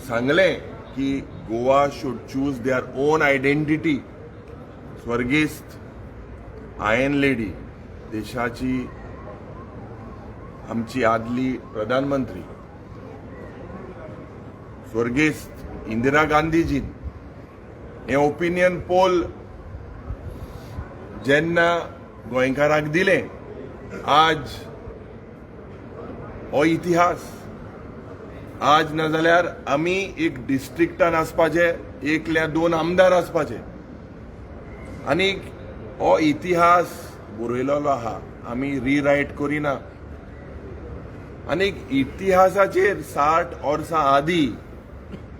सांगले की Goa should choose their own identity. स्वर्गीस्त आयन लेडी, देशाची आमची आदली प्रधानमंत्री स्वर्गीस्त इंदिरा गांधीजीन हे ओपिनियन पोल जेन्ना गोंयकारांक दिले, आज हो इतिहास. आज ना जाल्यार आमी एक डिस्ट्रिक्टान आसपाचे, एकल्या दोन आमदार आसपाचे, आनी हो इतिहास बरयलेलो आहा. आमी रिरायट करिना. आनी इतिहासाचेर 60 वर्सां आदी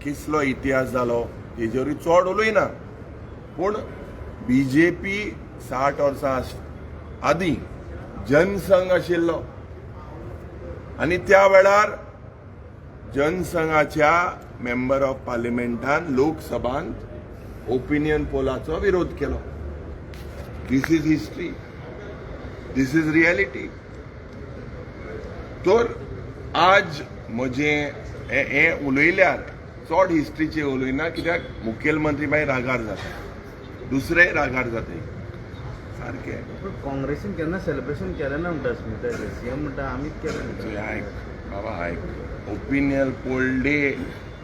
किसलो इतिहास जालो हेजेरूय चड उलयना. पूण बीजेपी 60 वर्सां आदी जनसंघ आशिल्लो आनी त्या वेळार जनसंघाच्या मेंबर ऑफ पार्लिमेंटान लोकसभांत ओपिनियन पोलाचो विरोध केलो. This is history, this is reality. तर आज म्हजे हे उलयल्यार चड हिस्ट्रीचे उलयना, कित्याक मुखेलमंत्री मागीर रागार जाता, दुसरे रागार जाता. सारखे काँग्रेसीन केन्ना सेलिब्रेशन केलें ना म्हणटा स्मिता. सीएम म्हणटा आमीच केलें. आयक बाबा, आयक. Opinion poll day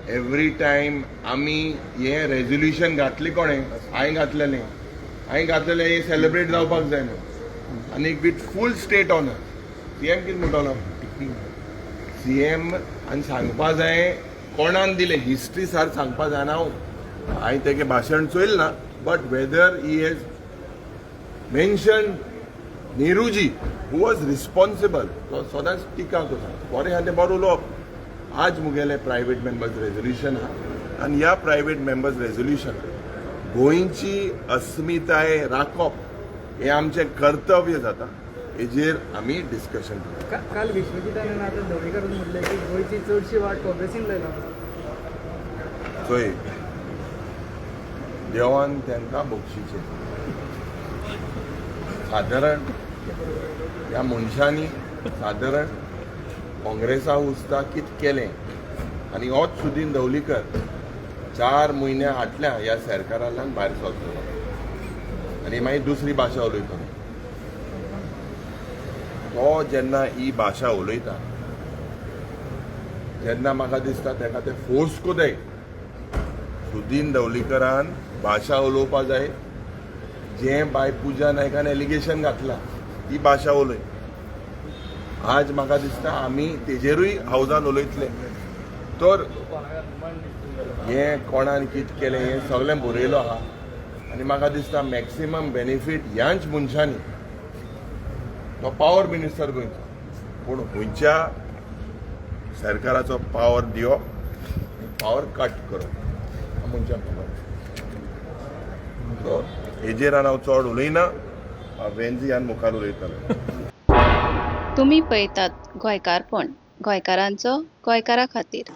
every time आमी हे रेजोल्युशन घातले. कोणें? हांवें घातलेलें. हे सेलिब्रेट जावपाक जाय म्हणून, आनी with full state honour. CM कितें म्हणटलो? सीएम आनी सांगपा जाय कोणान दिले. हिस्ट्री सार सांगपा जायना. हांवें तेगे भाशण चोयल ना, but whether he has mention Nehruji who was responsible, तो सदांच टिका करता. बरें आहा तें बरें उलोवप. आज मुगेले प्रायवेट मेंबर्स रेजोल्युशन आहा, आनी ह्या प्रायवेट मेंबर्स रेजोल्युशन गोंयची अस्मिताय राखप हें आमचें कर्तव्य जाता. हेजेर आमी डिस्कशन करता. काल विश्वजितान आतां ढवळीकारान म्हटलें की गोंयची चडशी वाट काँग्रेसीन लायला. चोय देवान तांकां बक्षिचें. सादारण ह्या मनशांनी सादारण काँग्रेसा उस्ता कितें केलें, आनी होच सुदीन ढवळीकर 4 म्हयन्या फाटल्या ह्या सरकारांतल्यान भायर सरतलो आनी मागीर दुसरी भाशा उलयतलो. तो जेन्ना ही भाशा उलयता जेन्ना म्हाका दिसता ताका ते फोर्स कोताय. सुदीन ढवळीकरान भाशा उलोवपा जाय. जें बाय पुजा नायकान एलिगेशन घातलां ती भाशा उलय. आज म्हाका दिसता आमी तेजेरूय हावजान उलयतले. तर हें कोणान कितें केलें हें सगळें बरयलो आहा, आनी म्हाका दिसता मॅक्सिमम बेनिफीट ह्याच मनशांनी. तो पावर मिनिस्टर गोंयचो, पूण गोंयच्या सरकाराचो पावर दिवप, पावर कट करप मनशाक खबर. सो हेजेर हांव चड उलयना. वेन्झियान मुखार उलयतलो. तुम्ही पळयतात गोंयकारपण, गोंयकारांचो गोंयकारा खातीर.